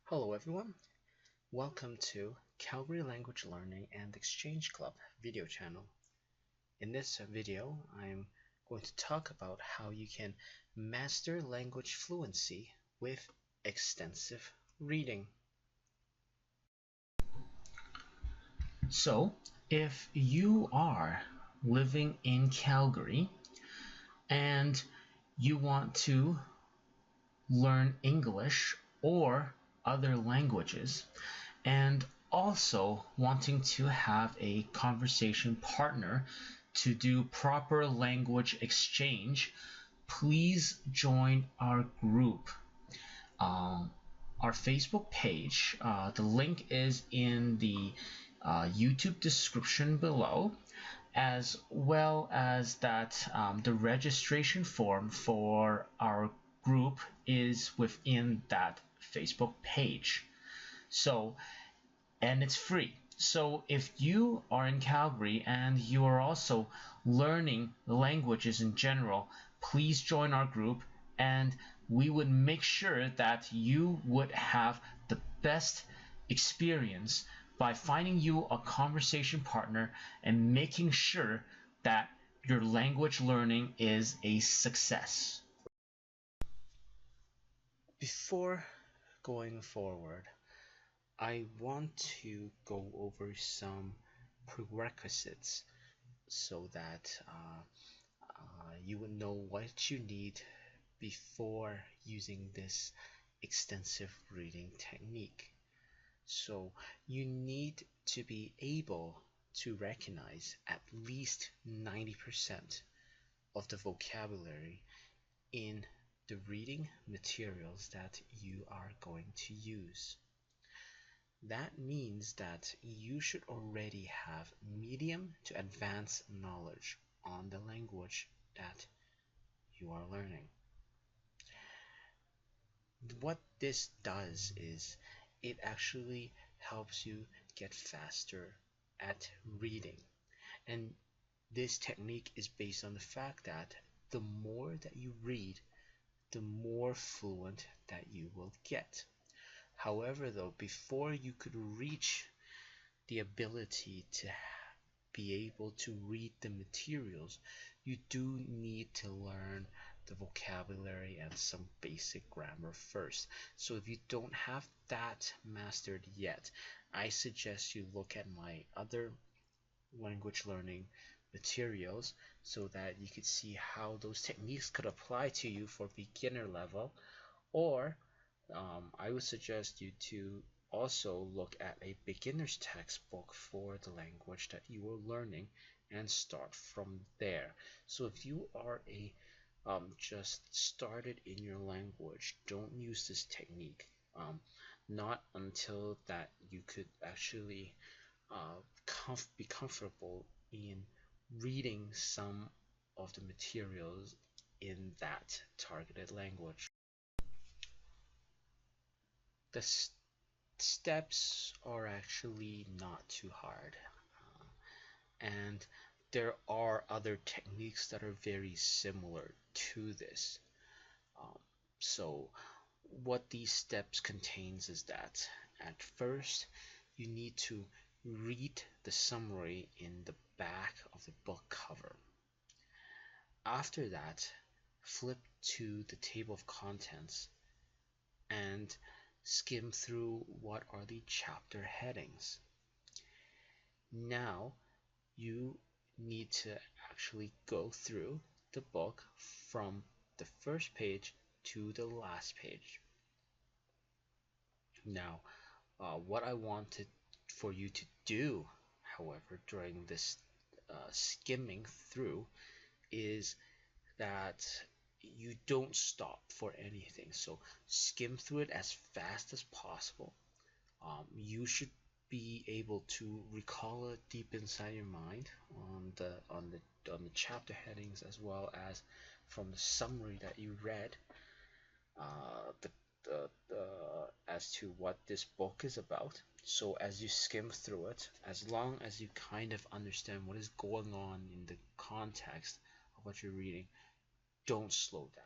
Hello everyone, welcome to Calgary Language Learning and Exchange Club video channel. In this video, I'm going to talk about how you can master language fluency with extensive reading. So, if you are living in Calgary and you want to learn English or other languages, and also wanting to have a conversation partner to do proper language exchange, please join our group. Our Facebook page, the link is in the YouTube description below, as well as that the registration form for our group is within that Facebook page. And it's free. So if you are in Calgary and you are also learning languages in general, please join our group and we would make sure that you would have the best experience by finding you a conversation partner and making sure that your language learning is a success. Before going forward, I want to go over some prerequisites so that you would know what you need before using this extensive reading technique. So you need to be able to recognize at least 90% of the vocabulary in the reading materials that you are going to use. That means that you should already have medium to advanced knowledge on the language that you are learning. What this does is it actually helps you get faster at reading. And this technique is based on the fact that the more that you read, the more fluent that you will get. However, though, before you could reach the ability to be able to read the materials, you do need to learn the vocabulary and some basic grammar first. So if you don't have that mastered yet, I suggest you look at my other language learning materials so that you could see how those techniques could apply to you for beginner level, or I would suggest you to also look at a beginner's textbook for the language that you are learning and start from there. So if you are a just started in your language, don't use this technique. Not until that you could actually be comfortable in reading some of the materials in that targeted language. The steps are actually not too hard, and there are other techniques that are very similar to this. Um, so what these steps contains is that at first you need to read the summary in the back of the book cover. After that, flip to the table of contents and skim through what are the chapter headings. Now you need to actually go through the book from the first page to the last page. Now, what I wanted for you to do, however, during this skimming through is that you don't stop for anything. So skim through it as fast as possible. You should be able to recall it deep inside your mind on the chapter headings, as well as from the summary that you read, the, as to what this book is about. So as you skim through it, as long as you kind of understand what is going on in the context of what you're reading, don't slow down.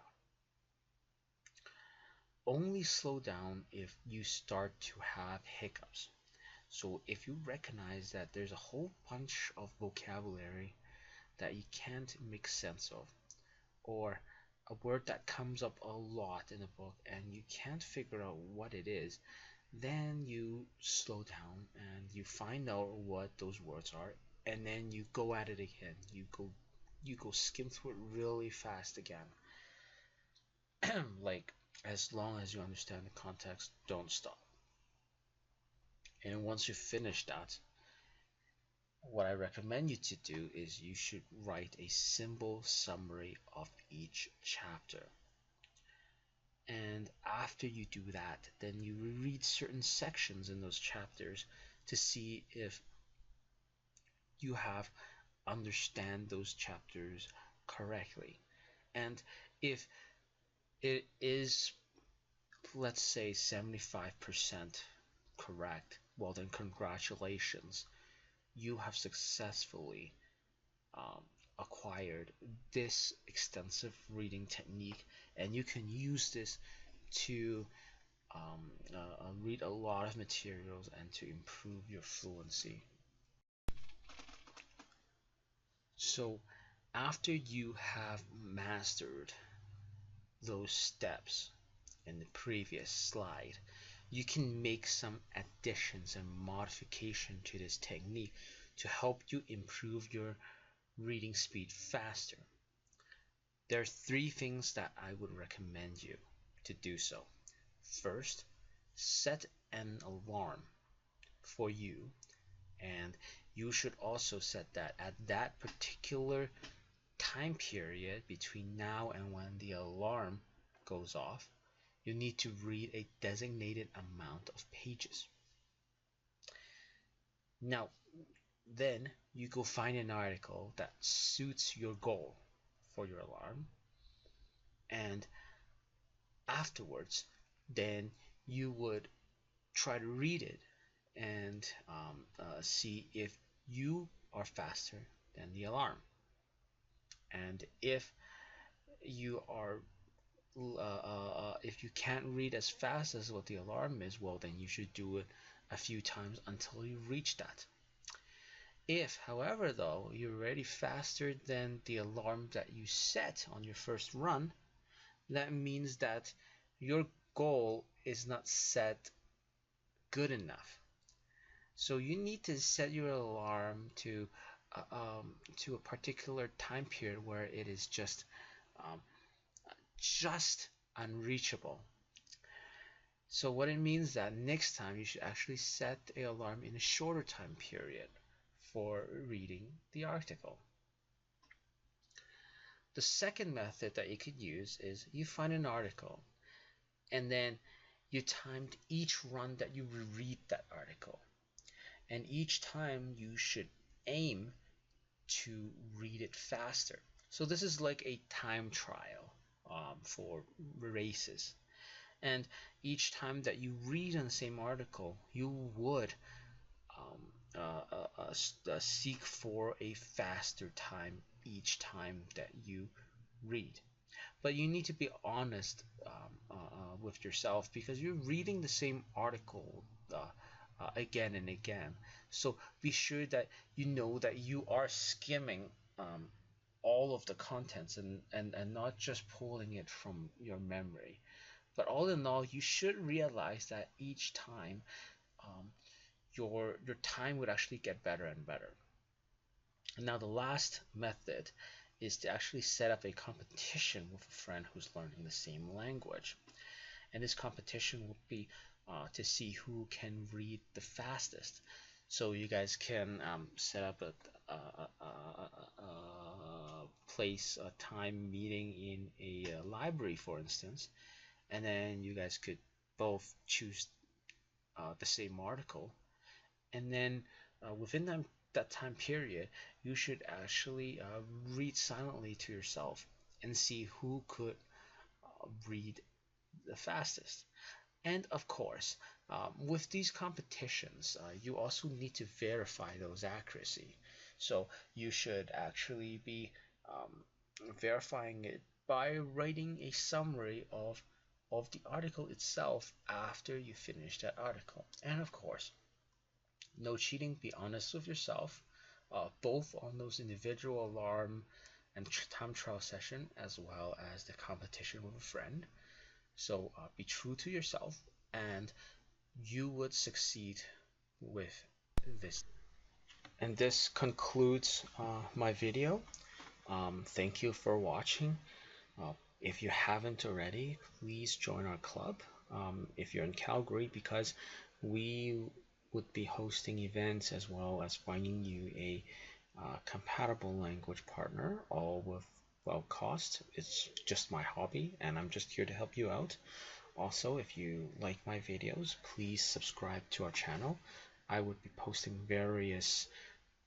only slow down if you start to have hiccups. So if you recognize that there's a whole bunch of vocabulary that you can't make sense of, or a word that comes up a lot in a book and you can't figure out what it is, then you slow down and you find out what those words are, and then you go at it again. You go skim through it really fast again. Like, as long as you understand the context, don't stop. And once you finish that, what I recommend you to do is you should write a simple summary of each chapter. And after you do that, then you read certain sections in those chapters to see if you have understand those chapters correctly. And if it is, let's say, 75% correct, well then congratulations, you have successfully um, acquired this extensive reading technique, and you can use this to read a lot of materials and to improve your fluency. So after you have mastered those steps in the previous slide, you can make some additions and modification to this technique to help you improve your reading speed faster. There are three things that I would recommend you to do so. First, set an alarm for you, and you should also set that at that particular time period between now and when the alarm goes off, you need to read a designated amount of pages. Now, then you go find an article that suits your goal for your alarm, and afterwards, then you would try to read it and see if you are faster than the alarm. And you are if you can't read as fast as what the alarm is, well, then you should do it a few times until you reach that. If, however, though, you're already faster than the alarm that you set on your first run, that means that your goal is not set good enough. So you need to set your alarm to a particular time period where it is um, just unreachable. So what it means that next time you should actually set a alarm in a shorter time period for reading the article. The second method that you could use is you find an article and then you timed each run that you read that article. And each time you should aim to read it faster. So this is like a time trial for races. And each time that you read on the same article, you would seek for a faster time each time that you read. But you need to be honest with yourself, because you're reading the same article again and again. So be sure that you know that you are skimming all of the contents, and not just pulling it from your memory. But all in all, you should realize that each time um, your time would actually get better and better. And now the last method is to actually set up a competition with a friend who's learning the same language. And this competition would be to see who can read the fastest. So you guys can set up a place, a time meeting in a library, for instance, and then you guys could both choose the same article, and then within that time period, you should actually read silently to yourself and see who could read the fastest. And of course, with these competitions, you also need to verify those accuracy. So you should actually be verifying it by writing a summary of of the article itself after you finish that article. And of course, no cheating, be honest with yourself, both on those individual alarm and time trial session as well as the competition with a friend. So be true to yourself and you would succeed with this. And this concludes my video. Thank you for watching. Uh, if you haven't already, please join our club if you're in Calgary, because we would be hosting events as well as finding you a compatible language partner, all with low cost. It's just my hobby and I'm just here to help you out. Also, if you like my videos, please subscribe to our channel. I would be posting various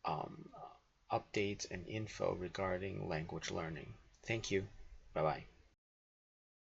um, updates and info regarding language learning. Thank you. Bye bye.